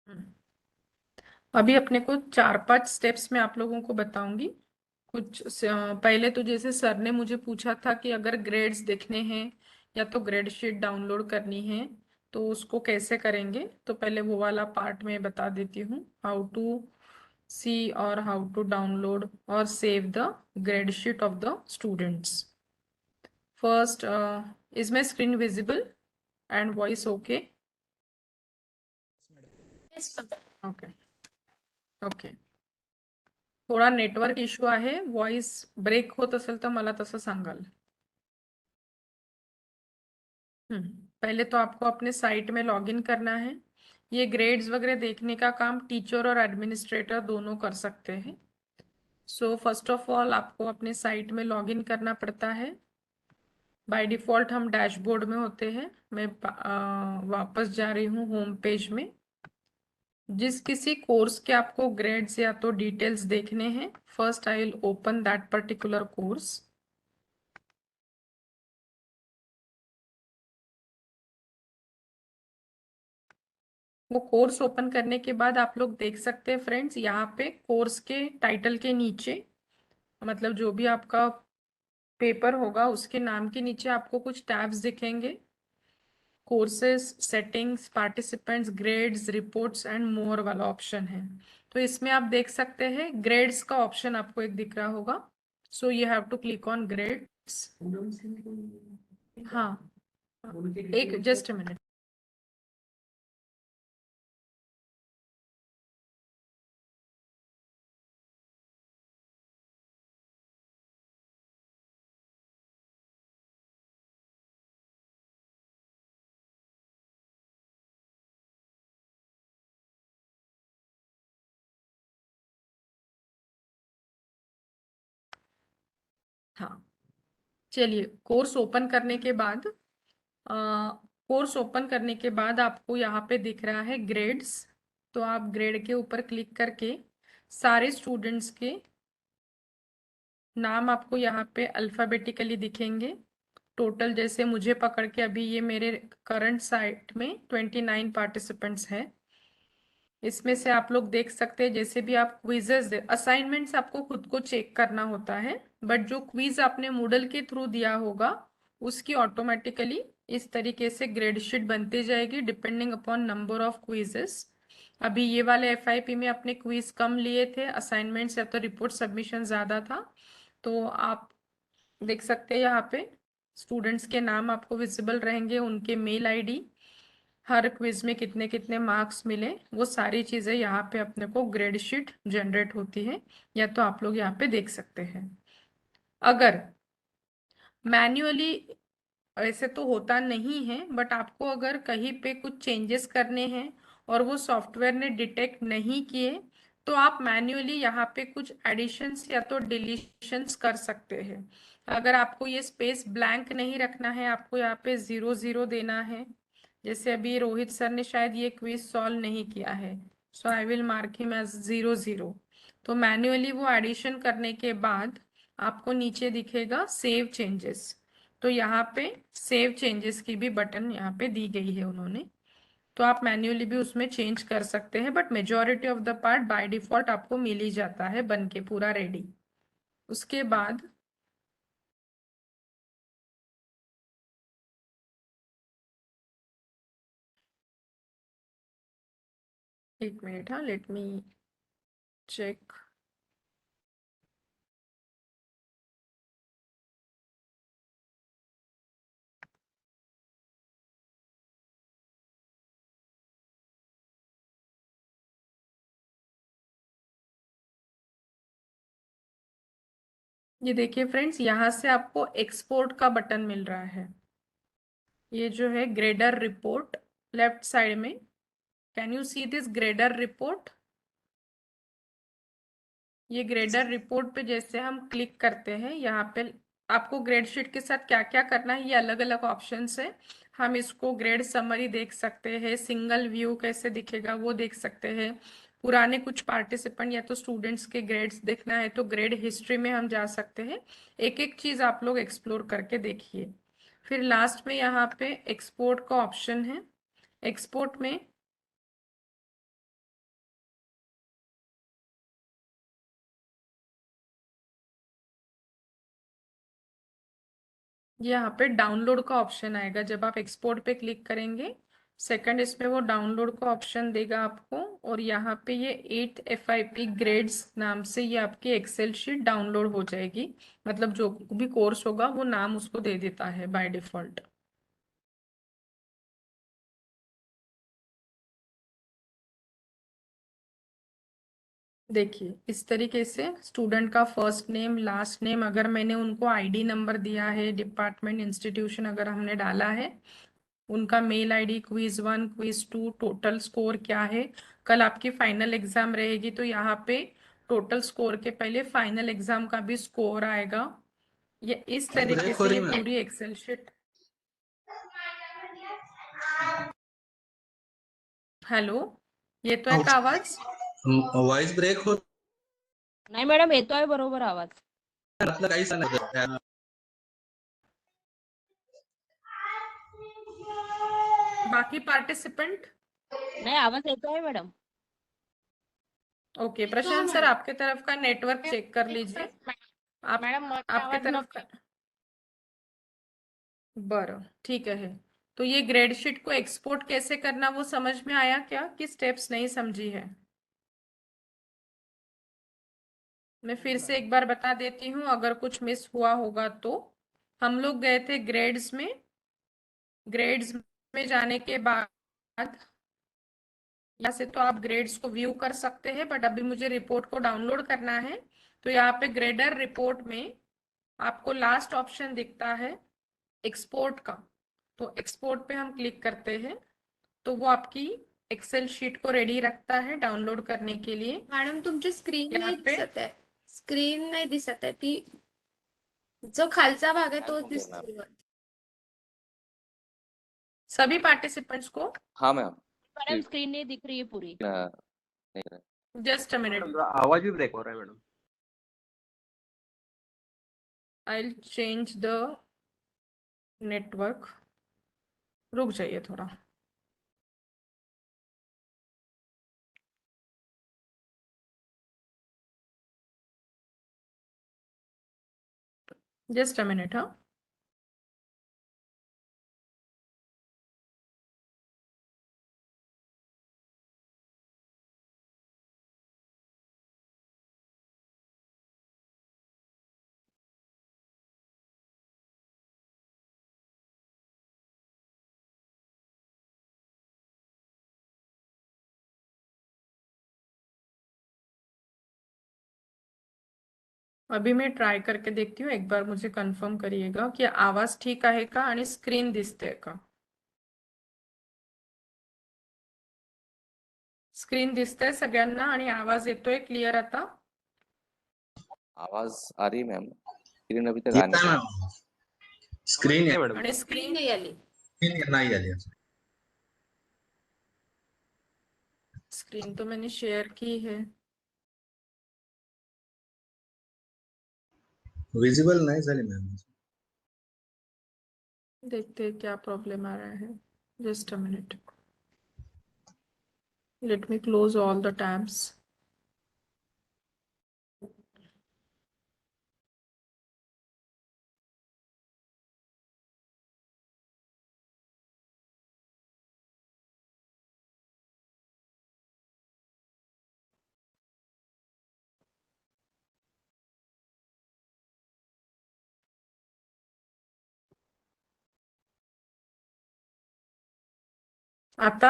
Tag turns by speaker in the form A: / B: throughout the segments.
A: हम्म। अभी अपने को 4-5 स्टेप्स में आप लोगों को बताऊंगी। पहले तो जैसे सर ने मुझे पूछा था कि अगर ग्रेड्स देखने हैं या तो ग्रेड शीट डाउनलोड करनी है तो उसको कैसे करेंगे। तो पहले वो वाला पार्ट में बता देती हूँ, हाउ टू सी और हाउ टू डाउनलोड और save the grade sheet of the students. First, is my screen visible and voice okay? Okay, okay. थोडा नेटवर्क इश्यू आहे, व्हॉइस ब्रेक होत असेल तर मला तसं सांगाल। हम्म। पहले तो आपको अपने साइट में लॉगिन करना है। ये ग्रेड्स वगैरह देखने का काम टीचर और एडमिनिस्ट्रेटर दोनों कर सकते हैं। सो फर्स्ट ऑफ ऑल आपको अपने साइट में लॉगिन करना पड़ता है। बाय डिफॉल्ट हम डैशबोर्ड में होते हैं। मैं वापस जा रही हूँ होम पेज में। जिस किसी कोर्स के आपको ग्रेड्स या तो डिटेल्स देखने हैं, first I will open that particular course. वो कोर्स ओपन करने के बाद आप लोग देख सकते हैं फ्रेंड्स, यहाँ पे कोर्स के टाइटल के नीचे, मतलब जो भी आपका पेपर होगा उसके नाम के नीचे आपको कुछ टैब्स दिखेंगे। Courses, settings, participants, grades, reports and more वाला ऑप्शन है। तो इसमें आप देख सकते हैं ग्रेड्स का ऑप्शन आपको एक दिख रहा होगा। So you have to click on grades. हाँ, एक जस्ट अ मिनट। हाँ, चलिए। कोर्स ओपन करने के बाद आपको यहाँ पे दिख रहा है ग्रेड्स। तो आप ग्रेड के ऊपर क्लिक करके सारे स्टूडेंट्स के नाम आपको यहाँ पे अल्फाबेटिकली दिखेंगे। टोटल जैसे मुझे पकड़ के अभी ये मेरे करंट साइट में 29 पार्टिसिपेंट्स हैं। इसमें से आप लोग देख सकते हैं, जैसे भी आप क्विजेज, असाइनमेंट्स आपको खुद को चेक करना होता है, बट जो क्विज आपने मूडल के थ्रू दिया होगा उसकी ऑटोमेटिकली इस तरीके से ग्रेड शीट बनती जाएगी depending upon number of quizzes. अभी ये वाले एफआईपी में अपने क्विज कम लिए थे, असाइनमेंट्स या तो रिपोर्ट सबमिशन ज़्यादा था। तो आप देख सकते हैं यहाँ पे स्टूडेंट्स के नाम आपको विजिबल रहेंगे, उनके मेल आईडी, हर क्विज में कितने कितने मार्क्स मिले, वो सारी चीज़ें यहाँ पे अपने को ग्रेड शीट जनरेट होती है, या तो आप लोग यहाँ पे देख सकते हैं। अगर मैन्युअली, ऐसे तो होता नहीं है, बट आपको अगर कहीं पे कुछ चेंजेस करने हैं और वो सॉफ्टवेयर ने डिटेक्ट नहीं किए, तो आप मैन्युअली यहाँ पे कुछ एडिशंस या तो डिलीशंस कर सकते हैं। अगर आपको ये स्पेस ब्लैंक नहीं रखना है, आपको यहाँ पे 0 0 देना है। जैसे अभी रोहित सर ने शायद ये क्विज सॉल्व नहीं किया है, so I will mark him as 0 0। तो मैन्युअली वो एडिशन करने के बाद आपको नीचे दिखेगा सेव चेंजेस। तो यहाँ पे सेव चेंजेस की भी बटन यहाँ पे दी गई है उन्होंने। तो आप मैन्युअली भी उसमें चेंज कर सकते हैं, but majority of the part by default आपको मिल ही जाता है बन के पूरा रेडी। उसके बाद एक मिनट, हाँ, लेट मी चेक। ये देखिए फ्रेंड्स, यहाँ से आपको एक्सपोर्ट का बटन मिल रहा है। ये जो है ग्रेडर रिपोर्ट, लेफ्ट साइड में, can you see this grader report? ये ग्रेडर रिपोर्ट पे जैसे हम क्लिक करते हैं, यहाँ पे आपको ग्रेड शीट के साथ क्या क्या करना है, ये अलग अलग ऑप्शंस है। हम इसको ग्रेड समरी देख सकते हैं, सिंगल व्यू कैसे दिखेगा वो देख सकते हैं, पुराने कुछ पार्टिसिपेंट या तो स्टूडेंट्स के ग्रेड्स देखना है तो ग्रेड हिस्ट्री में हम जा सकते हैं। एक एक चीज आप लोग एक्सप्लोर करके देखिए। फिर लास्ट में यहाँ पे एक्सपोर्ट का ऑप्शन है। एक्सपोर्ट में यहाँ पे डाउनलोड का ऑप्शन आएगा जब आप एक्सपोर्ट पे क्लिक करेंगे। सेकंड इसमें वो डाउनलोड का ऑप्शन देगा आपको, और यहाँ पे ये 8 FIP ग्रेड्स नाम से ये आपकी एक्सेल शीट डाउनलोड हो जाएगी। मतलब जो भी कोर्स होगा वो नाम उसको दे देता है बाय डिफॉल्ट। देखिए इस तरीके से स्टूडेंट का फर्स्ट नेम, लास्ट नेम, अगर मैंने उनको आईडी नंबर दिया है, डिपार्टमेंट, इंस्टीट्यूशन अगर हमने डाला है, उनका mail ID, quiz 1, quiz 2, total score क्या है। कल आपकी फाइनल एग्जाम रहेगी तो यहाँ पे टोटल स्कोर के पहले फाइनल एग्जाम का भी स्कोर आएगा। ये इस तरीके
B: ब्रेक हो
A: से
B: रही
A: ये
B: मैम।
A: पूरी एक्सेल शीट। हेलो, ये तो है का आवाज?
B: वॉइस ब्रेक हो
C: नाही मॅडम, येतोय बरोबर आवाज.
B: आपलं काही सांगत
A: बाकी पार्टिसिपेंट?
C: नाही, आवाज येतोय मॅडम.
A: ओके, प्रशांत सर आपके तरफ का नेटवर्क चेक कर लीजिए। आप
C: मॅडम
A: आपके तरफ का बरं, ठीक है। तो ये ग्रेड शीट को एक्सपोर्ट कैसे करना वो समझ में आया क्या, कि स्टेप्स नहीं समझी है? मैं फिर से एक बार बता देती हूँ अगर कुछ मिस हुआ होगा तो। हम लोग गए थे ग्रेड्स में। ग्रेड्स में जाने के बाद यहाँ से तो आप ग्रेड्स को व्यू कर सकते हैं, बट अभी मुझे रिपोर्ट को डाउनलोड करना है। तो यहाँ पे ग्रेडर रिपोर्ट में आपको लास्ट ऑप्शन दिखता है एक्सपोर्ट का। तो एक्सपोर्ट पे हम क्लिक करते हैं तो वो आपकी एक्सेल शीट को रेडी रखता है डाउनलोड करने के लिए।
D: मॅडम तुमची स्क्रीन
A: यहाँ
D: नाही
A: पे
D: दिसत आहे. स्क्रीन नाही दिसत आहे ती, जो खालचा भाग आहे तोच
E: मैम
D: दिसतोय.
A: सभी पार्टिसिपेंट्स को
E: हाँ मैम
C: मॅडम स्क्रीन नहीं दिख रही है पूरी.
E: नहीं रहा।
A: जस्ट अ मिनट,
F: आवाज भी ब्रेक हो रहा है madam.
A: I will change the network. रुक जाइए थोड़ा। जस्ट अ मिनट, हाँ। अभी मैं ट्राय करके देखती हूँ, एक बार मुझे कंफर्म करिएगा की आवाज ठीक आहे का आणि स्क्रीन दिसते का। स्क्रीन दिसते सगळ्यांना आणि आवाज येतोय क्लियर आता?
E: आवाज आ रही मैम, स्क्रीन अभी तक
B: येत
E: आने
B: आहे
E: का
B: मॅम. स्क्रीन
F: नहीं मैडम.
A: आणि
D: स्क्रीन
A: स्क्रीन
D: नाही आली.
B: नाही आली.
A: स्क्रीन तो मैंने शेयर की है।
B: विजिबल नाही झाली मॅम.
A: देखते हैं क्या प्रॉब्लम आ रहा है। Just a minute, let me close all the tabs. आता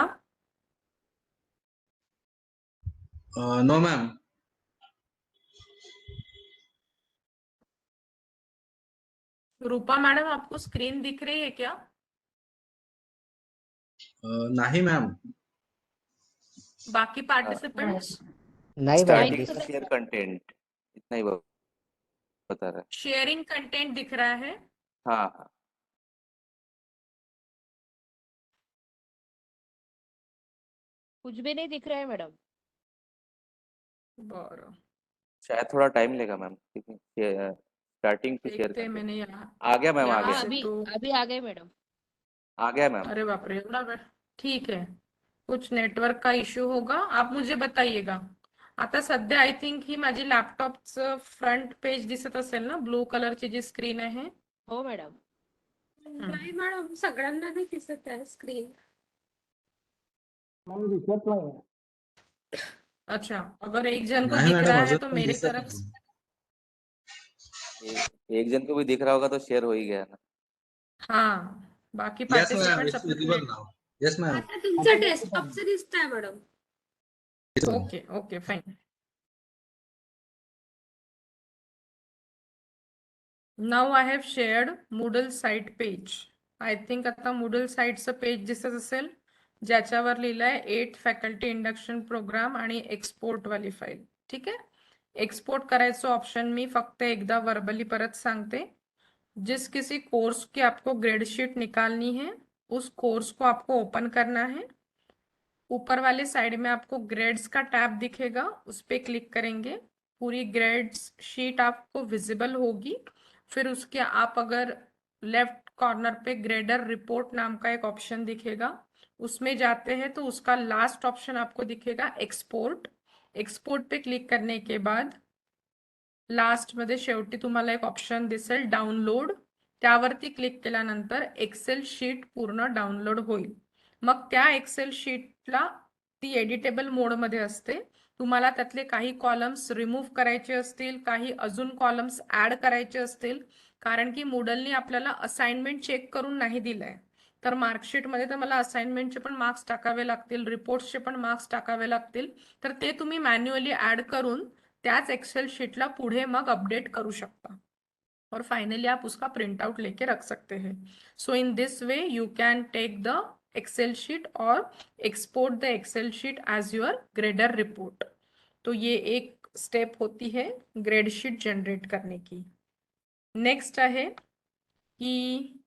B: नो मॅम.
A: रूपा मैडम आपको स्क्रीन दिख रही है क्या?
B: नाही मॅम.
A: बाकी पार्टिसिपेंट्स?
G: नहीं madam
E: starting
G: this
E: to share content, इतना ही बता रहा है।
A: शेयरिंग कंटेंट दिख रहा है?
E: हाँ हाँ
C: कुछ भी नहीं दिख रहा है मैडम.
A: बरं,
E: शायद थोड़ा टाइम लेगा मैम, स्टार्टिंग टू शेयर
A: देखते हैं।
E: कंटेंट
A: मैंने यहाँ
E: आ गया मैम, आ
A: यहाँ
E: गया,
C: हाँ,
A: से
C: अभी
A: तो
C: अभी आ गए मैडम.
E: आ गया मैम।
A: अरे बाप रे, एवढा वेळ? ठीक है, कुछ नेटवर्क का इश्यू होगा, आप मुझे बताइएगा। आता सध्या आय थिंक ही माझी लॅपटॉपचं फ्रंट पेज दिसत असेल ना, ब्लू कलरची जी स्क्रीन आहे?
C: हो मॅडम.
D: नाही मॅडम सगळ्यांना नाही दिसत आहे स्क्रीन.
F: मैम दिखत नहीं है।
A: अच्छा, अगर एक जन को
B: नाही
A: दिख
B: मॅडम
A: रहा है
B: अजून
A: तो
B: पण
A: मेरी
B: दिसत
A: तरफ
B: नाही.
E: एक जन को भी दिख रहा होगा तो शेयर हो ही गया ना.
A: हाँ, बाकी
B: Yes ma'am,
A: पार्टिसिपेंट्स
B: it's
A: अपने
B: visible
A: net.
B: now. Yes ma'am.
D: आता तुमचं डेस्कटॉपचं दिसतंय madam.
A: Okay okay fine. Now I have shared Moodle site page. I think आता Moodle siteचं पेज दिसत असेल ज्याच्यावर लिहिलंय 8 फॅकल्टी इंडक्शन प्रोग्राम आणि एक्सपोर्ट वाली फाईल. ठीक आहे. एक्सपोर्ट करायचं ऑप्शन मी फक्त एकदा वर्बली परत सांगते. जिस किसी कोर्स की आपको ग्रेड शीट निकालनी है उस कोर्स को आपको ओपन करना है. ऊपर वाले साइड में आपको ग्रेड्स का टैब दिखेगा, उस पर क्लिक करेंगे. पूरी ग्रेड्स शीट आपको विजिबल होगी. फिर उसके आप अगर लेफ्ट कॉर्नर पे ग्रेडर रिपोर्ट नाम का एक ऑप्शन दिखेगा, उसमें जाते हैं तो उसका लास्ट ऑप्शन आपको दिखेगा एक्सपोर्ट. एक्सपोर्ट पे क्लिक करने के बाद लास्ट मध्ये शेवटी तुम्हाला एक ऑप्शन दिसेल डाउनलोड. त्यावरती क्लिक केल्यानंतर एक्सेल शीट पूर्ण डाउनलोड होईल. मग त्या एक्सेल शीटला ती एडिटेबल मोडमध्ये असते. तुम्हाला त्यातले काही कॉलम्स रिमूव्ह करायचे असतील, काही अजून कॉलम्स ऍड करायचे असतील, कारण की Moodleने आपल्याला असाइनमेंट चेक करून नाही दिलंय. तर मार्कशीटमध्ये तर मला असाइनमेंटचे पण मार्क्स टाकावे लागतील, रिपोर्ट्सचे पण मार्क्स टाकावे लागतील. तर ते तुम्ही मॅन्युअली ऍड करून त्याच एक्सेल शीटला पुढे मग अपडेट करू शकता. और फाइनली आप उसका प्रिंट आउट लेके रख सकते हैं. So in this way you can take the excel sheet और export the excel sheet as your grader report. तो ये एक स्टेप होती है ग्रेड शीट जनरेट करने की. नेक्स्ट है कि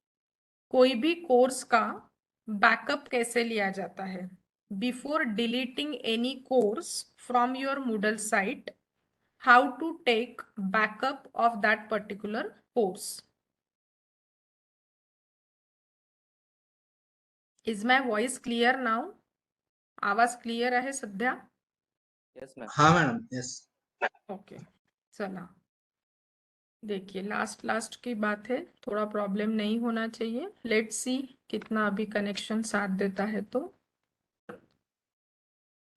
A: कोई भी कोर्स का बैकअप कैसे लिया जाता है. Before deleting any course from your Moodle site, how to take backup of that particular course. Is my voice clear now? आवाज क्लियर आहे सध्या?
E: Yes ma'am.
B: हाँ मैडम. Yes.
A: ओके चला देखिए लास्ट की बात है, थोड़ा प्रॉब्लम नहीं होना चाहिए. लेट्स सी कितना अभी कनेक्शन साथ देता है. तो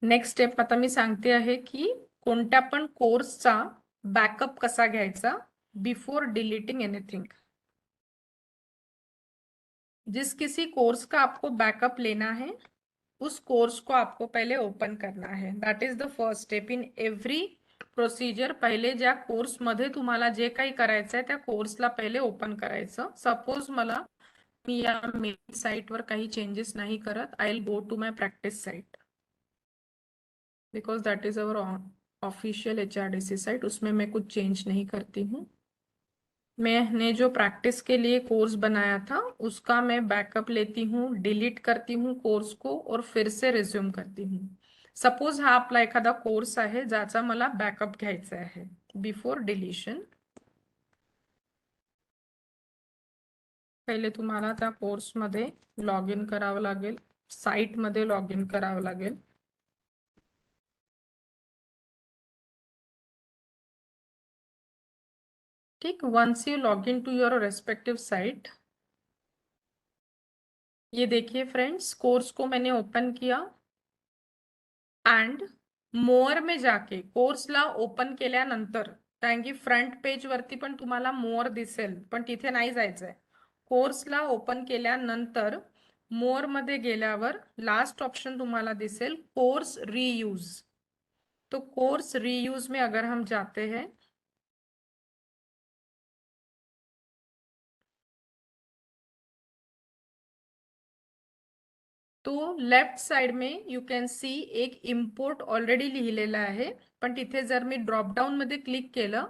A: नेक्स्ट स्टेप आता मी सांगते आहे की कोणत्या पण कोर्सचा बॅकअप कसा घ्यायचा बिफोर डिलीटिंग एनीथिंग. जिस किसी कोर्स का आपको बैकअप लेना है उस कोर्स को आपको पहले ओपन करना है. That is the first step in every procedure. पहिले ज्या कोर्स मध्ये तुम्हाला जे काही करायचं आहे त्या कोर्सला पहिले ओपन करायचं. सपोज मी या मेन साइटवर काही चेंजेस नाही करत. I will go to my practice site because that is our official HRDC site. उसमें मैं कुछ चेंज नहीं करती हूँ. मैंने जो प्रैक्टिस के लिए कोर्स बनाया था उसका मैं बैकअप लेती हूँ, डिलीट करती हूँ कोर्स को और फिर से रिज्यूम करती हूँ. सपोज हा आपला एखादा कोर्स आहे ज्याचा मला बॅकअप घ्यायचा आहे बिफोर डिलीशन. पहिले तुम्हाला त्या कोर्समध्ये लॉग इन करावं लागेल, साईटमध्ये लॉग इन करावं लागेल. ठीक. Once you log in to your respective site, ये देखिए फ्रेंड्स कोर्स को मैंने ओपन किया एंड मोअर में जाके कोर्सला ओपन केल्यानंतर, कारण की फ्रंट पेज वरती पण तुम्हाला मोअर दिसेल पण तिथे नाही जायचंय. कोर्सला ओपन केल्यानंतर मोअर मध्ये गेल्यावर लास्ट ऑप्शन तुम्हाला दिसेल कोर्स रीयूज. तो कोर्स रीयूज में अगर हम जाते हैं तो लेफ्ट साइड में यू कैन सी एक इम्पोर्ट ऑलरेडी लिहिलेला आहे. पण तिथे जर मी ड्रॉप डाउन मध्ये क्लिक केलं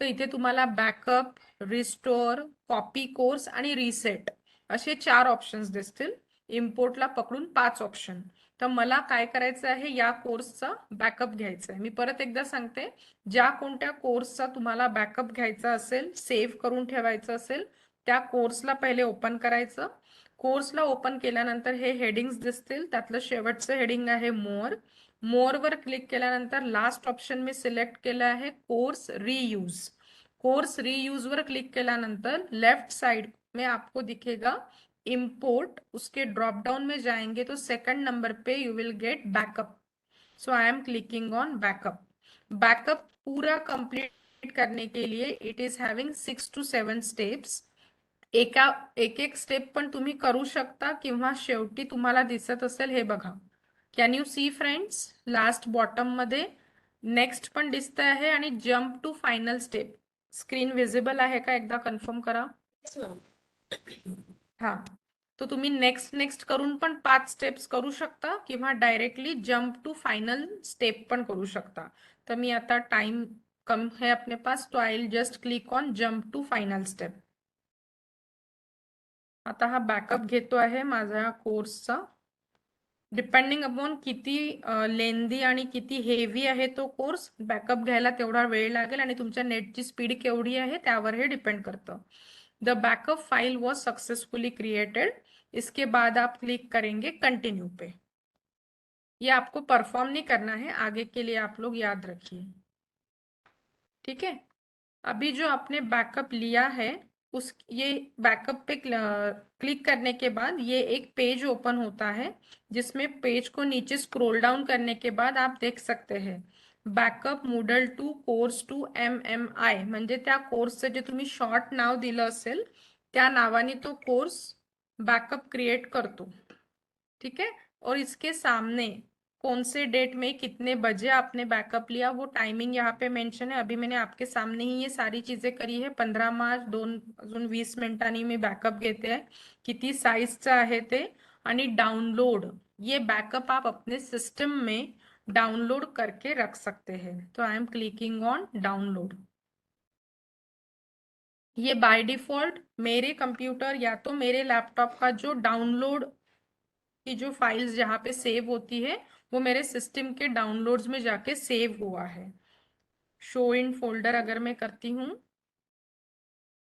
A: तर इथे तुम्हाला बॅकअप, रिस्टोअर, कॉपी कोर्स आणि रिसेट असे 4 ऑप्शन्स दिसतील. इम्पोर्टला पकडून 5 ऑप्शन. तर मला काय करायचं आहे, या कोर्सचा बॅकअप घ्यायचा आहे. मी परत एकदा सांगते, ज्या कोणत्या कोर्सचा तुम्हाला बॅकअप घ्यायचा असेल, सेव्ह करून ठेवायचं असेल, त्या कोर्सला पहिले ओपन करायचं. कोर्सला ओपन केल्यानंतर हे हेडिंग्स दिसतील. त्यातलं शेवटचं हेडिंग आहे मोअर. मोअरवर क्लिक केल्यानंतर लास्ट ऑप्शन मी सिलेक्ट केलं आहे कोर्स रियूज. कोर्स रियूज वर क्लिक केल्यानंतर लेफ्ट साइड में आपको दिखेगा इंपोर्ट, उसके ड्रॉप डाउन में जाएंगे तो सेकंड नंबर पे you will get backup. So I am clicking on backup. Backup पूरा कंप्लीट करने के लिए it is having 6 to 7 steps. एक एक स्टेप पण तुम्ही करू शकता किंवा शेवटी तुम्हाला दिसत असेल हे बघा, can you see friends, last bottom मध्ये नेक्स्ट पण दिसत आहे आणि jump to final step. Screen visible आहे का, एकदा कन्फर्म करा।
D: Yes, ma'am.
A: हा, तो तुम्ही नेक्स्ट नेक्स्ट करून पण 5 स्टेप्स करू शकता किंवा directly jump to final step पण करू शकता। तर मी आता टाइम कम है अपने पास, तो I will just click on jump to final step. आता हा बॅकअप घेतो आहे माझ्या कोर्सचा। डिपेंडिंग अपॉन किती लेंदी आणि किती हेवी आहे तो कोर्स, बॅकअप घ्यायला तेवढा वेळ लागेल आणि तुमच्या नेटची स्पीड केवढी आहे त्यावर हे डिपेंड करतं। The backup file was successfully created. इसके बाद आप क्लिक करेंगे कंटिन्यू पे। ये आपको परफॉर्म नहीं करना है, आगे के लिए आप लोग याद रखिए, ठीक है। अभी जो आपने बैकअप लिया है उस ये बैकअप पे क्लिक करने के बाद ये एक पेज ओपन होता है, जिसमें पेज को नीचे स्क्रॉल डाउन करने के बाद आप देख सकते हैं backup Moodle to course to MMI, म्हणजे त्या कोर्सचं जे तुम्ही शॉर्ट नाव दिलं असेल त्या नावाने तो कोर्स बैकअप क्रिएट करतो, ठीक है। और इसके सामने कौन से डेट में कितने बजे आपने बैकअप लिया वो टाइमिंग यहाँ पे मेंशन है। अभी मैंने आपके सामने ही ये सारी चीजें करी है। 15 मार्च 2:20 मिनिटांनी मी बॅकअप घेते आहे, किती साईजचा आहे ते, आणि डाउनलोड, ये बैकअप आप अपने सिस्टम में डाउनलोड करके रख सकते हैं। तो आई एम क्लिकिंग ऑन डाउनलोड। ये बाय डिफॉल्ट मेरे कंप्यूटर या तो मेरे लैपटॉप का जो डाउनलोड की जो फाइल्स जहाँ पे सेव होती है वो मेरे सिस्टम के डाउनलोड्स में जाके सेव हुआ है। शो इन फोल्डर अगर मैं करती हूँ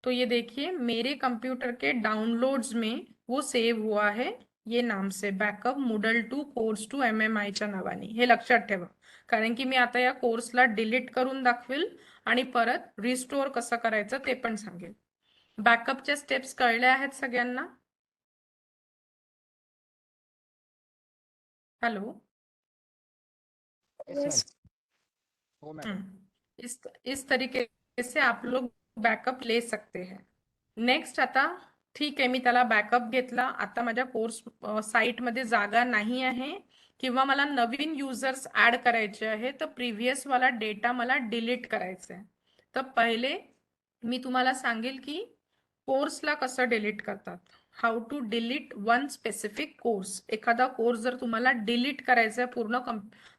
A: तो ये देखिए मेरे कंप्यूटर के डाउनलोड्स में वो सेव हुआ है ये नाम से, backup Moodle to course to MMI च्या नावाने। हे लक्षात ठेवा, कारण की मी आता या कोर्सला डिलीट करून दाखवेल आणि परत रिस्टोर कसं करायचं ते पण सांगेल। बॅकअपच्या स्टेप्स कळल्या आहेत सगळ्यांना? Hello,
D: Yes.
F: हो मैडम।
A: इस तरीके से आप लोग बॅकअप ले सकते हैं। नेक्स्ट आता ठीक आहे, मी त्याला बॅकअप घेतला, आता माझ्या कोर्स साइट मध्ये जागा नाही आहे किंवा मला नवीन युजर्स ऍड करायचे आहे, तर प्रिव्हियस वाला डेटा मला डिलीट करायचा आहे। तर पहिले मी तुम्हाला सांगेल की कोर्सला कसं डिलीट करतात, how to delete one specific course. एखादा कोर्स जर तुम्हाला डिलीट करायचा आहे पूर्ण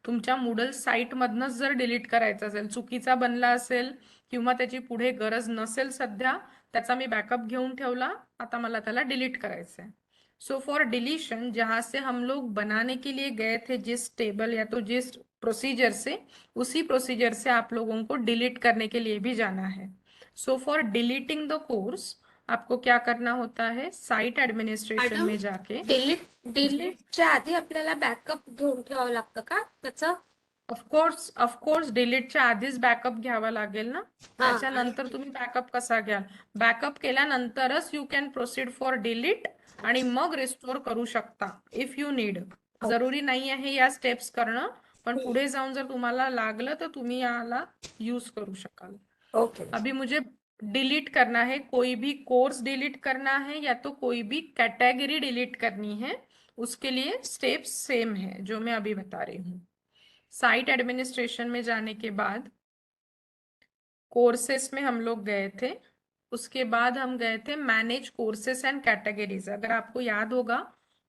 A: तुमच्या मूडल साइट मधनच जर डिलीट करायचा असेल, चुकीचा बनला असेल किंवा त्याची पुढे गरज नसेल सध्या, त्याचा मी बैकअप घेऊन ठेवला, आता मला त्याला डिलीट करायचा है। सो फॉर डिलीशन, जहां से हम लोग बनाने के लिए गए थे जिस टेबल या तो जिस प्रोसीजर से, उसी प्रोसीजर से आप लोगों को डिलीट करने के लिए भी जाना है। So for deleting the course आपको क्या करना होता है, साइट एडमिनिस्ट्रेशन
D: मॅडम,
A: में जाके
D: डिलीटच्या आधी आपल्याला बॅकअप घेऊन ठेवावं लागतं का त्याचं?
A: ऑफकोर्स डिलीटच्या आधीच बॅकअप घ्यावा लागेल ना, त्याच्यानंतर तुम्ही बॅकअप कसा घ्याल, बॅकअप केल्यानंतरच you can proceed for delete आणि मग रिस्टोर करू शकता इफ यू नीड। जरुरी नाही आहे या स्टेप्स करणं, पण पुढे जाऊन जर तुम्हाला लागलं तर तुम्ही याला यूज करू शकाल।
D: ओके।
A: अभी मुझे डिलीट करना है, कोई भी कोर्स डिलीट करना है या तो कोई भी कैटेगरी डिलीट करनी है, उसके लिए स्टेप्स सेम है जो मैं अभी बता रही हूँ। साइट एडमिनिस्ट्रेशन में जाने के बाद कोर्सेस में हम लोग गए थे, उसके बाद हम गए थे मैनेज कोर्सेस एंड कैटेगरीज। अगर आपको याद होगा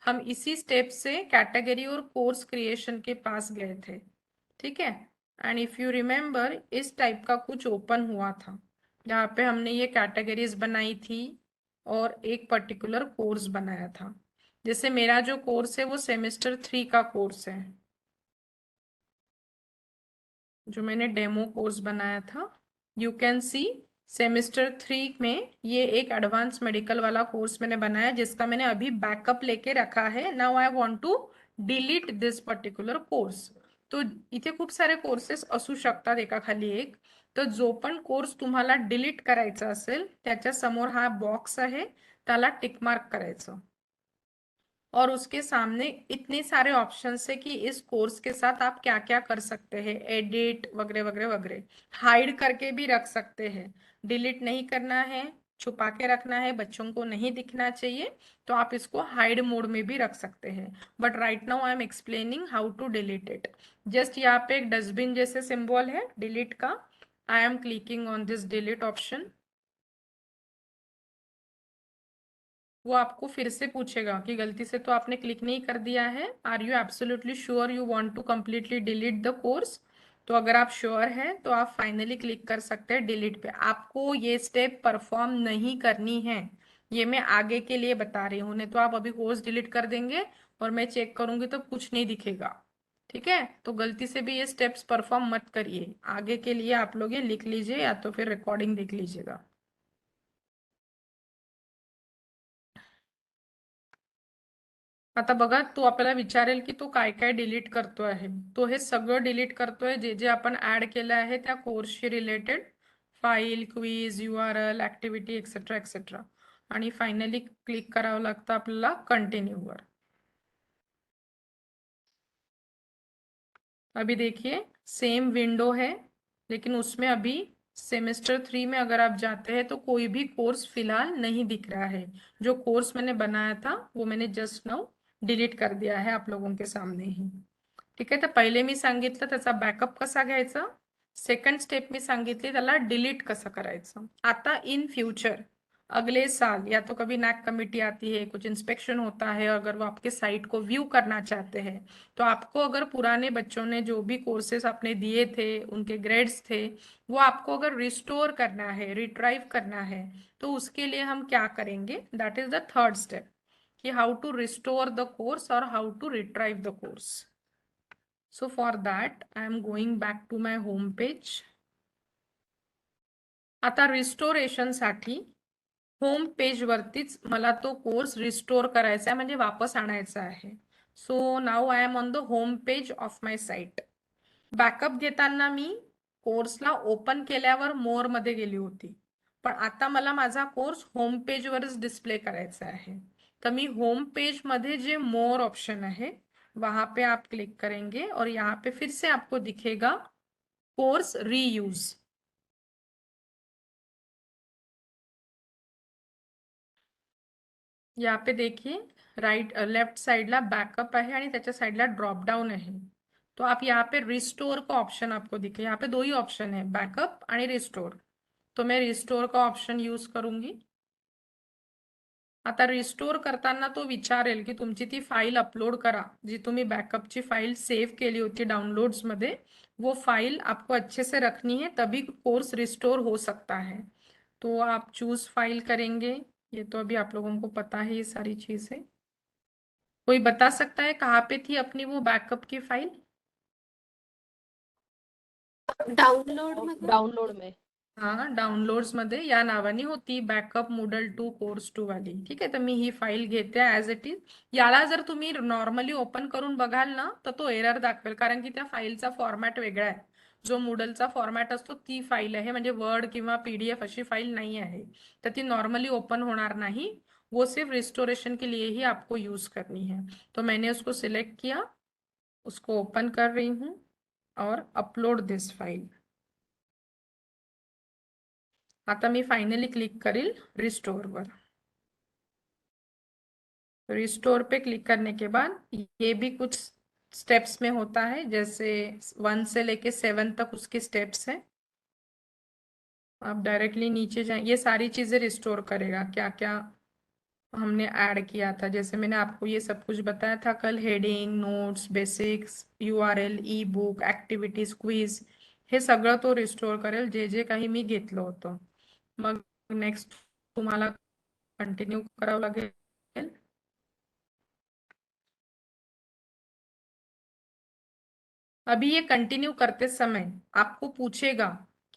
A: हम इसी स्टेप से कैटेगरी और कोर्स क्रिएशन के पास गए थे, ठीक है। एंड इफ यू रिमेम्बर इस टाइप का कुछ ओपन हुआ था जहाँ पे हमने ये कैटेगरीज बनाई थी और एक पर्टिकुलर कोर्स बनाया था। जैसे मेरा जो कोर्स है वो सेमेस्टर 3 का कोर्स है, जो मैंने डेमो कोर्स बनाया था। यू कैन सी सेमेस्टर 3 में ये एक एडवांस मेडिकल वाला कोर्स मैंने बनाया जिसका मैंने अभी बैकअप लेके रखा है। Now I want to delete this particular course. तो इथे खूप सारे कोर्सेस असू शकतात एकाखाली एक, तर जो पण कोर्स तुम्हाला डिलीट करायचा असेल त्याच्या समोर हा बॉक्स आहे, त्याला टिक मार्क करायचं और उसके सामने इतने सारे ऑप्शंस है कि इस कोर्स के साथ आप क्या क्या कर सकते हैं, एडिट वगैरह वगैरह वगैरह। हाइड करके भी रख सकते हैं, डिलीट नहीं करना है, छुपा के रखना है, बच्चों को नहीं दिखना चाहिए, तो आप इसको हाइड मोड में भी रख सकते हैं। But right now I am explaining how to delete it. Just यहाँ पे एक डस्टबिन जैसे सिंबल है डिलीट का, I am clicking on this delete option. वो आपको फिर से पूछेगा कि गलती से तो आपने क्लिक नहीं कर दिया है, are you absolutely sure you want to completely delete the course. तो अगर आप श्योर हैं तो आप फाइनली क्लिक कर सकते हैं डिलीट पे। आपको ये स्टेप परफॉर्म नहीं करनी है, ये मैं आगे के लिए बता रही हूँ, नहीं तो आप अभी कोर्स डिलीट कर देंगे और मैं चेक करूंगी तो कुछ नहीं दिखेगा। ठीक है, तो गलती से भी ये स्टेप्स परफॉर्म मत करिए, आगे के लिए आप लोग ये लिख लीजिए या तो फिर रिकॉर्डिंग देख लीजिएगा। आता बघा, तो आपल्याला विचारेल की तो काय काय डिलीट करतो आहे, तो हे सगळं डिलीट करतोय जे जे आपण ऍड केलं आहे त्या कोर्सशी related, file, quiz, URL, activity etcetera etcetera, आणि फायनली क्लिक करावं लागतं आपल्याला कंटिन्यू वर। अभी देखिए सेम विंडो है, लेकिन उसमें अभी सेमेस्टर 3 में अगर आप जाते हैं तो कोई भी कोर्स फिलहाल नहीं दिख रहा है। जो कोर्स मैंने बनाया था वो मैंने जस्ट नाउ डिलीट कर दिया है आप लोगों के सामने ही। ठीक आहे, तर पहिले मी सांगितलं त्याचा बॅकअप कसा घ्यायचा, सेकंड स्टेप मी सांगितली त्याला डिलीट कसं करायचं। आता इन फ्यूचर अगले साल या तो कभी नैक कमेटी आती है, कुछ इंस्पेक्शन होता है, अगर वो आपके साइट को व्यू करना चाहते हैं, तो आपको अगर पुराने बच्चों ने जो भी कोर्सेस आपने दिए थे उनके ग्रेड्स थे वो आपको अगर रिस्टोर करना है, रिट्राइव करना है, तो उसके लिए हम क्या करेंगे, that is the third step, कि how to restore the course और how to retrieve the course. So for that, I am going back to my home page. आता रिस्टोरेशन साठी होम पेज वरतीच मला तो कोर्स रिस्टोर करायचा आहे, म्हणजे वापस आणायचा आहे। So now I am on the home page of my site. Backup घेताना मी कोर्सला ओपन केल्यावर मोर मध्ये गेली होती, पण आता मला माझा कोर्स होम पेज वरच डिस्प्ले करायचा आहे। तर मी होम पेज मध्ये जे मोर ऑप्शन है वहां पे आप क्लिक करेंगे और यहाँ पे फिर से आपको दिखेगा कोर्स रीयूज। यहाँ पे देखिए राइट लेफ्ट साइडला बॅकअप आहे आणि त्याच्या साइडला ड्रॉप डाउन आहे। तो आप यहाँ पे रिस्टोर का ऑप्शन आपको दिखे, यहाँ पे दो ही ऑप्शन है, बैकअप आणि रिस्टोर। तो मैं रिस्टोर का ऑप्शन यूज करूंगी। आता रिस्टोर करताना तो विचारेल की तुमची ती फाईल अपलोड करा, जी तुम्ही बॅकअपची फाईल सेव्ह केली होती डाउनलोड्स मध्ये, वो फाइल आपको अच्छे से रखनी है तभी कोर्स रिस्टोर हो सकता है। तो आप चूज फाइल करेंगे, ये तो अभी आप लोगों को पता है ये सारी चीजें। कोई बता सकता है कहाँ पे थी अपनी वो बैकअप की फाइल?
D: डाउनलोड मध्ये
C: डाउनलोड में
A: हाँ, डाउनलोड्स मध्ये या नावाने होती बॅकअप मूडल 2 कोर्स 2 वाली। ठीक आहे, तर मी ही फाईल घेते ऍज इट इज। याला जर तुम्ही नॉर्मली ओपन करून बघाल ना तर तो एरर दाखवेल, कारण की त्या फाईलचा फॉर्मॅट वेगळा आहे। जो मूडलचा फॉर्मॅट असतो ती फाईल आहे, म्हणजे वर्ड किंवा PDF अशी फाईल नहीं आहे, तर ती नॉर्मली ओपन होणार नहीं। वो सिर्फ रिस्टोरेशन के लिए ही आपको यूज करनी है। तो मैंने उसको सिलेक्ट किया, उसको ओपन कर रही हूँ और अपलोड दिस फाइल। आता मी फाइनली क्लिक करील रिस्टोर वर। रिस्टोर पे क्लिक करने के बाद ये भी कुछ स्टेप्स में होता है, जैसे 1 से लेके 7 तक उसके स्टेप्स हैं। आप डायरेक्टली नीचे जाए, ये सारी चीजें रिस्टोर करेगा, क्या क्या हमने ऐड किया था। जैसे मैंने आपको ये सब कुछ बताया था कल, heading, notes, basics, URL, e book, activities, quiz, हे सगळं तो रिस्टोर करेल जे जे काही मी घेतलं होतं। मग नेक्स्ट तुम्हाला कंटिन्यू करावं लागेल। अभी ये कंटिन्यू करते समय आपको पूछेगा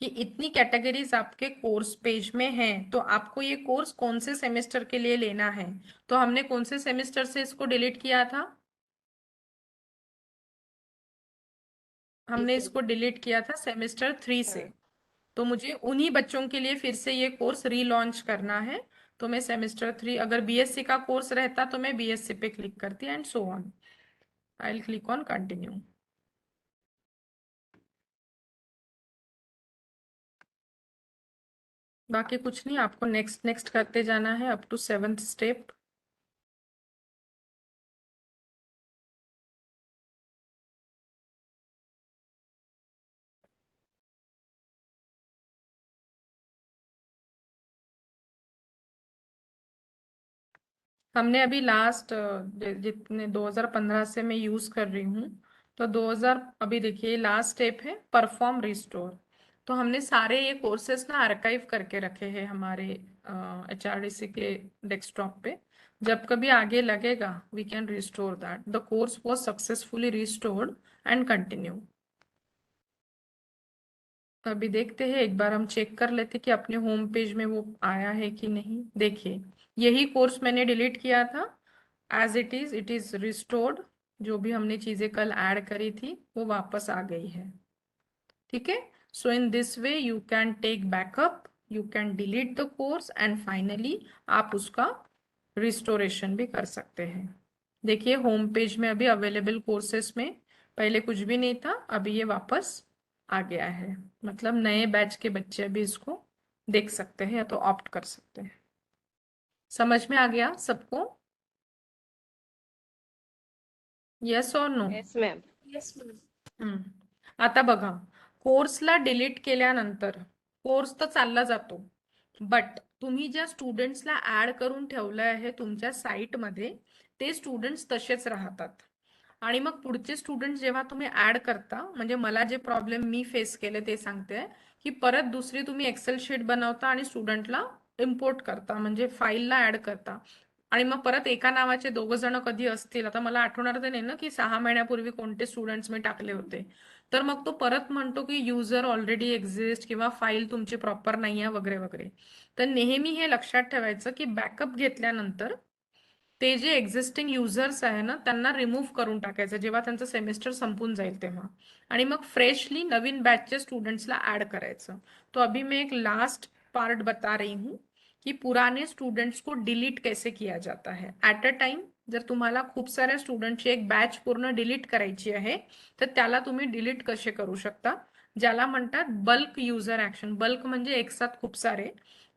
A: कि इतनी कैटेगरीज आपके कोर्स पेज में हैं, तो आपको ये कोर्स कौन से सेमेस्टर के लिए लेना है। तो हमने कौन से सेमेस्टर से इसको डिलीट किया था, हमने इसको डिलीट किया था सेमेस्टर 3 से। तो मुझे उन्हीं बच्चों के लिए फिर से ये कोर्स रीलॉन्च करना है। तो मैं सेमेस्टर 3, अगर बीएससी का कोर्स रहता तो मैं बीएससी पे क्लिक करती and so on. I will click on continue. बाकी कुछ नहीं, आपको नेक्स्ट नेक्स्ट करते जाना है अप टू 7th स्टेप। हमने अभी लास्ट जितने 2015 से मैं यूज कर रही हूँ, तो 2000 अभी देखिए लास्ट स्टेप है परफॉर्म रिस्टोर। तो हमने सारे ये कोर्सेस ना आर्काइव करके रखे हैं हमारे HRDC के डेस्कटॉप पे। जब कभी आगे लगेगा we can restore that the course was successfully restored and continue. अभी देखते हैं, एक बार हम चेक कर लेते कि अपने होम पेज में वो आया है कि नहीं। देखिए यही कोर्स मैंने डिलीट किया था, एज इट इज रिस्टोर्ड। जो भी हमने चीजें कल ऐड करी थी वो वापस आ गई है। ठीक है, so in this way you can take backup, you can delete the course and finally आप उसका रिस्टोरेशन भी कर सकते हैं। देखिए होम पेज में अभी अवेलेबल कोर्सेस में पहले कुछ भी नहीं था, अभी ये वापस आ गया है। मतलब नए बैच के बच्चे अभी इसको देख सकते हैं या तो ऑप्ट कर सकते हैं। समझ में आ गया सबको? येस और no?
C: Yes ma'am.
D: Yes ma'am.
A: आता बघा, कोर्सला डिलीट केल्यानंतर कोर्स तर चालला जातो, बट तुम्ही ज्या स्टुडंट्सला ऍड करून ठेवलं आहे तुमच्या साईटमध्ये ते स्टुडंट्स तसेच राहतात। आणि मग पुढचे स्टुडंट्स जेव्हा तुम्ही ऍड करता, म्हणजे मला जे प्रॉब्लेम मी फेस केले ते सांगते, की परत दुसरी तुम्ही एक्सेल शीट बनवता आणि स्टुडंटला इम्पोर्ट करता, म्हणजे फाईलला ऍड करता, आणि मग परत एका नावाचे 2 जण कधी असतील, आता मला आठवणार तर नाही ना की 6 महिन्यापूर्वी कोणते स्टुडंट्स मी टाकले होते, तर मग तो परत म्हणतो की युजर ऑलरेडी एक्झिस्ट किंवा फाईल तुमची प्रॉपर नाही आहे वगैरे वगैरे। तर नेहमी हे लक्षात ठेवायचं की बॅकअप घेतल्यानंतर ते जे एक्झिस्टिंग युजर्स आहे ना त्यांना रिमूव्ह करून टाकायचं जेव्हा त्यांचं सेमेस्टर संपून जाईल तेव्हा, आणि मग फ्रेशली नवीन बैचचे स्टूडेंट्सला ऐड करायचं। तो अभी मैं एक लास्ट पार्ट बता रही हूँ कि पुराने स्टूडेंट्स को डिलीट कैसे किया जाता है ऍट अ टाइम। जर तुम्हाला खूप साऱ्या स्टुडंटची एक बॅच पूर्ण डिलीट करायची आहे तर त्याला तुम्ही डिलीट कसे करू शकता, ज्याला म्हणतात बल्क युजर ऍक्शन। बल्क म्हणजे एक साथ खूप सारे,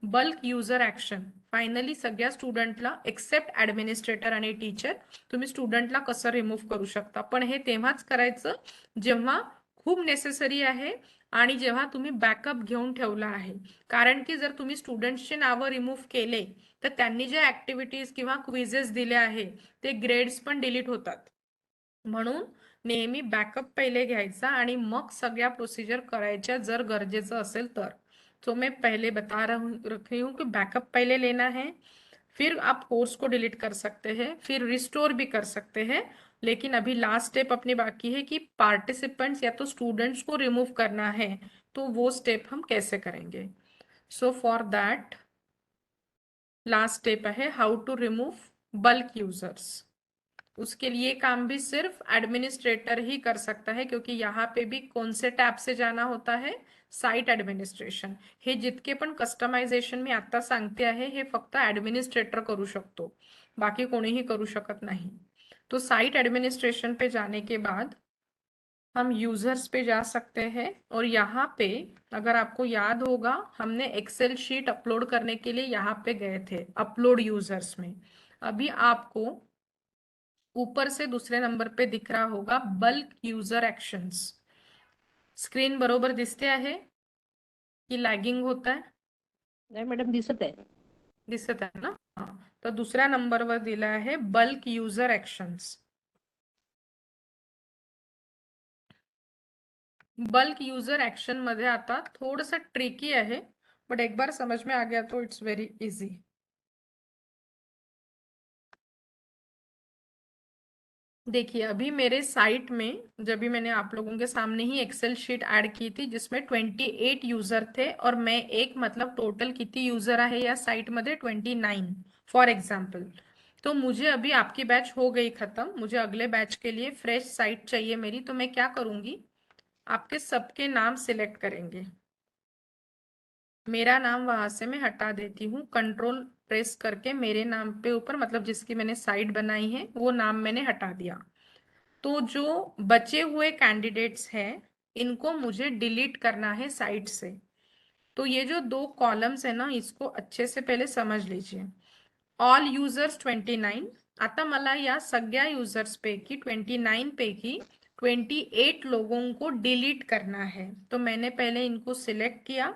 A: बल्क युजर ऍक्शन। फायनली सगळ्या स्टुडंटला एक्सेप्ट ऍडमिनिस्ट्रेटर आणि टीचर तुम्ही स्टुडंटला कसं रिमूव्ह करू शकता, पण हे तेव्हाच करायचं जेव्हा खूप नेसेसरी आहे आणि जेव्हा तुम्ही बॅकअप घेऊन ठेवला आहे। कारण की जर तुम्ही स्टुडंट्सचे नावं रिमूव्ह केले तर त्यांनी जे ऍक्टिव्हिटीज किंवा क्विजेस दिले आहे ते ग्रेड्स पण डिलीट होतात। म्हणून नेहमी बॅकअप पहिले घ्यायचा आणि मग सगळ्या प्रोसिजर करायच्या जर गरजेचं असेल तर। तो मैं पहले बता रही हूँ कि बैकअप पहले लेना है, फिर आप कोर्स को डिलीट कर सकते हैं, फिर रिस्टोर भी कर सकते हैं। लेकिन अभी लास्ट स्टेप अपनी बाकी है कि पार्टिसिपेंट्स या तो स्टूडेंट्स को रिमूव करना है, तो वो स्टेप हम कैसे करेंगे। So for that last step है how to remove bulk users. उसके लिए काम भी सिर्फ एडमिनिस्ट्रेटर ही कर सकता है, क्योंकि यहाँ पे भी कौन से टॅब से जाना होता है, साइट ऍडमिनिस्ट्रेशन। हे जितके पण कस्टमायझेशन मी आता सांगते आहे हे फक्त ऍडमिनिस्ट्रेटर करू शकतो, बाकी कोणीही करू शकत नाही। तो साइट एडमिनिस्ट्रेशन पे जाने के बाद हम यूजर्स पे जा सकते हैं, और यहाँ पे अगर आपको याद होगा हमने एक्सेल शीट अपलोड करने के लिए यहाँ पे गए थे अपलोड यूजर्स में। अभी आपको ऊपर से दूसरे नंबर पे दिख रहा होगा बल्क यूजर एक्शंस। स्क्रीन बरोबर दिसते आहे की लॅगिंग होत आहे?
C: नाही मॅडम, दिसत आहे.
A: दिसत आहे ना? तर दुसऱ्या नंबरवर दिला आहे bulk user actions. Bulk user action मध्ये आता थोड़ा ट्रिकी है, बट एक बार समझ में आ गया तो इट्स वेरी इजी। देखिए अभी मेरे साइट में जब भी मैंने आप लोगों के सामने ही एक्सेल शीट ऐड की थी जिसमें 28 यूजर थे, और मैं एक मतलब टोटल किती यूजर आहे या साइट मध्ये 29 फॉर एग्जाम्पल। तो मुझे अभी आपकी बैच हो गई खत्म, मुझे अगले बैच के लिए फ्रेश साइट चाहिए मेरी। तो मैं क्या करूंगी, आपके सबके नाम सिलेक्ट करेंगे, मेरा नाम वहां से मैं हटा देती हूँ, कंट्रोल प्रेस करके मेरे नाम पे ऊपर, मतलब जिसकी मैंने साइट बनाई है वो नाम मैंने हटा दिया। तो जो बचे हुए कैंडिडेट्स हैं इनको मुझे डिलीट करना है साइट से। तो ये जो दो कॉलम्स है ना, इसको अच्छे से पहले समझ लीजिए। ऑल युजर्स 29, आता मला या सगळ्या युजर्स पैकी 29 पैकी 28 लोगों को डिलीट करना है। तो मैंने पहले इनको सिलेक्ट किया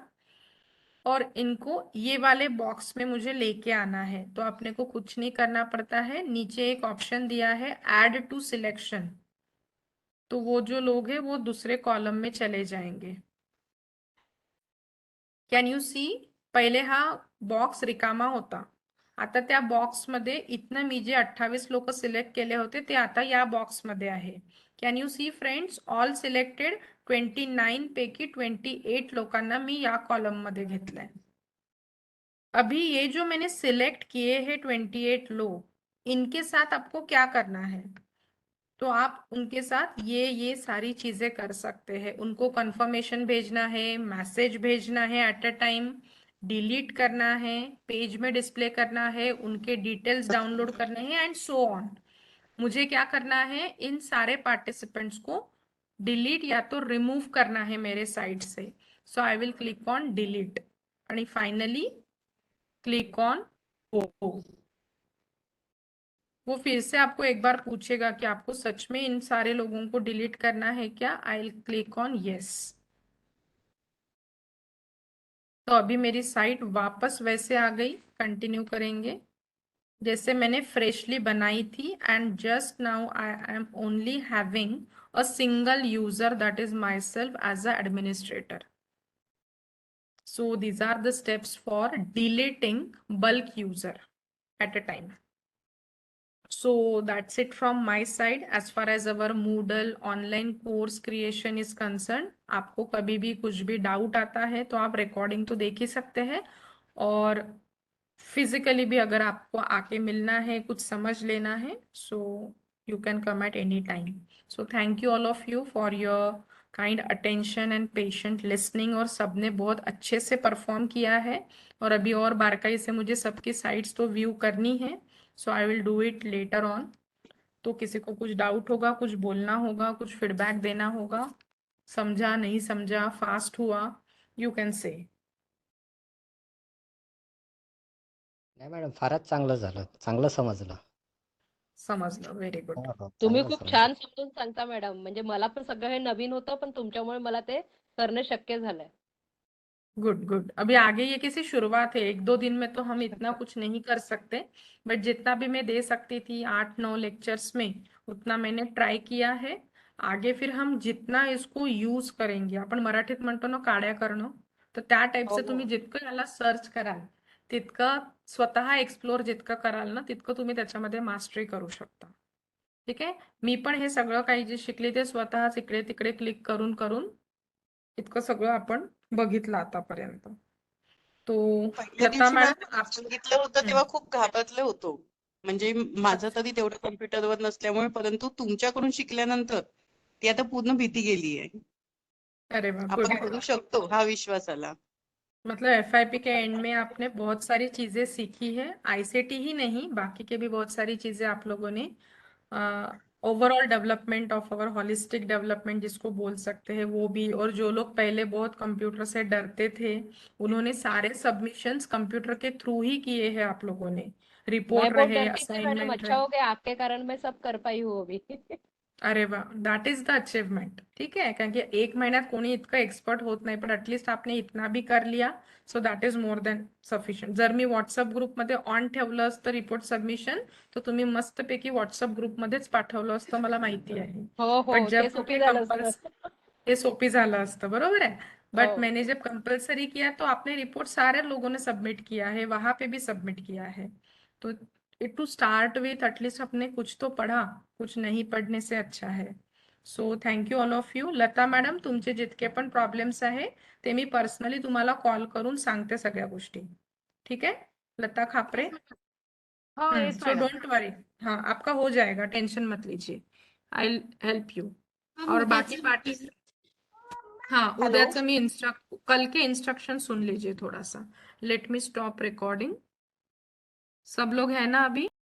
A: और इनको ये वाले बॉक्स में मुझे लेके आना है। तो अपने को कुछ नहीं करना पड़ता है, नीचे एक ऑप्शन दिया है ऐड टू सिलेक्शन, तो वो जो लोग हैं वो दूसरे कॉलम में चले जाएंगे। कॅन यू सी, पहिले हा बॉक्स रिकामा होता, आता त्या बॉक्स मध्ये इथनं मी जे 28 लोक सिलेक्ट केले होते ते आता या बॉक्स मध्ये आहे। Can you see friends, all selected 29 पैकी 28 लोकांना मी या कॉलम मध्ये घेतलंय। अभी ये जो मैंने सिलेक्ट किए हैं 28 लोग, इनके साथ आपको क्या करना है? तो आप उनके साथ ये सारी चीजें कर सकते हैं। उनको कंफर्मेशन भेजना है, मैसेज भेजना है एट अ टाइम, डिलीट करना है, पेज में डिस्प्ले करना है, उनके डिटेल्स डाउनलोड करने हैं एंड सो ऑन। मुझे क्या करना है, इन सारे पार्टिसिपेंट्स को डिलीट या तो रिमूव करना है मेरे साइट से। So I will click on delete and finally click on go. वो फिर से आपको एक बार पूछेगा कि आपको सच में इन सारे लोगों को डिलीट करना है क्या। आई विल क्लिक ऑन यस। तो अभी मेरी साइट वापस वैसे आ गई। कंटिन्यू करेंगे जैसे मैंने फ्रेशली बनाई थी, and just now I am only having a single user, that is myself as a administrator. So these are the steps for deleting bulk user at a time. So that's it from my side as far as our Moodle online course creation is concerned. आपको कभी भी कुछ भी doubt आता है तो आप recording तो देख ही सकते हैं, और फिजिकली भी अगर आपको आके मिलना है, कुछ समझ लेना है, so you can come at any time. So thank you all of you for your kind attention and patient listening, और सबने बहुत अच्छे से परफॉर्म किया है। और अभी और बारकाई से मुझे सबकी साइट्स तो व्यू करनी है, so I will do it later on. तो किसी को कुछ डाउट होगा, कुछ बोलना होगा, कुछ फीडबैक देना होगा, समझा नहीं समझा, फास्ट हुआ, यू कैन से।
G: नाही मॅडम, फारच चांगलं झालं, चांगलं समजलं.
A: समजलं, व्हेरी गुड।
C: तुम्ही
G: चांगलं
C: खूप
G: समजलं.
C: छान समजून सांगता मॅडम, म्हणजे मला पण सगळं हे नवीन होतं, पण तुमच्यामुळे मला ते करणं शक्य झालंय।
A: Good good. अभी आगे ये किसी शुरुआत है, 1-2 दिन में तो हम इतना कुछ नहीं कर सकते, बट जितना भी मैं दे सकती थी 8-9 लेक्चर्स में, उतना मैंने ट्राई किया है। आगे फिर हम जितना इसको यूज करेंगे, आपण मराठीत म्हणतो ना काड्या करणं, तर त्या टाईपचं
C: हो
A: तुम्ही जितकं याला सर्च कराल, तितकं स्वतः एक्सप्लोर जितकं कराल ना, तितकं तुम्ही त्याच्यामध्ये मास्टरी करू शकता। ठीक आहे, मी पण हे सगळं काही जे शिकले ते स्वतःच इकडे तिकडे क्लिक करून करून इतकं सगळं आपण बघितलं आतापर्यंत। तो
H: पहिल्या
A: लता
H: दिवशी मला
A: मॅडम आप
H: सांगितलं होतं
A: हम्म,
H: तेव्हा खूप घाबरले होतो. म्हणजे माझं
A: अच्छा,
H: तरी तेवढं कम्प्युटरवर नसल्यामुळे, परंतु तुमच्याकडून शिकल्यानंतर ती आता पूर्ण भीती गेली आहे.
A: अरे वाह, गुड
H: आपण
A: गुड।
H: करू शकतो हा विश्वास आला.
A: मतलब एफआईपी के एंड में आपने बहुत सारी चीजें सीखी है, आईसीटी ही नहीं, बाकी के भी बहुत सारी चीजें आप लोगों ने overall development of our holistic development जिसको बोल सकते हैं वो भी। और जो लोग पहले बहुत कंप्यूटर से डरते थे, उन्होंने सारे सबमिशंस कंप्यूटर के थ्रू ही किए हैं आप लोगों ने,
C: मैं
A: रिपोर्ट
C: बहुत
A: रहे,
C: डरती थी मैडम,
A: असाइनमेंट
C: अच्छा
A: रहे।
C: हो गया आपके कारण मैं सब कर पाई हूँ अभी।
A: अरे वाह, दॅट इज द अचीवमेंट। ठीक आहे, कारण की 1 महिन्यात कोणी इतकं एक्सपर्ट होत नाही, पण ऍटलीस्ट आपने इतना भी कर लिया, so that is more than sufficient. जर मी व्हॉट्सअप ग्रुपमध्ये ऑन ठेवलं असतं रिपोर्ट सबमिशन, तर तुम्ही मस्तपैकी व्हॉट्सअप ग्रुपमध्येच पाठवलं असतं, मला माहिती आहे।
C: हो हो,
A: बट जब
C: ते सोपी
A: तुमने
C: झालं
A: कंपल्स
C: असतं।
A: ये सोपी झालं असतं, बरोबर है। बट
C: हो
A: मैंने जब कंपल्सरी किया तो आपने रिपोर्ट सारे लोगों ने सबमिट किया है, वहां पे भी सबमिट किया है। तो it to start with at least अपने कुछ तो पढ़ा, कुछ नहीं पढ़ने से अच्छा है। So thank you all of you. Lata madam, तुमचे जितके पण प्रॉब्लेम्स आहे ते मी पर्सनली तुम्हाला कॉल करून सांगते सगळ्या गोष्टी। ठीक है, लता खापरे।
C: हो yes
A: so
C: madam.
A: Don't worry, हाँ आपका हो जाएगा, टेंशन मत लीजिए, आई हेल्प यू।
D: मॅम
A: और बाकी
D: उद्याची
A: पार्टी,
D: मीटिंग।
A: हाँ
H: हॅलो,
A: उद्याचं मी कल के इंस्ट्रक्शन सुन लीजिए थोड़ा सा। Let me stop recording. सब लोग है ना अभी?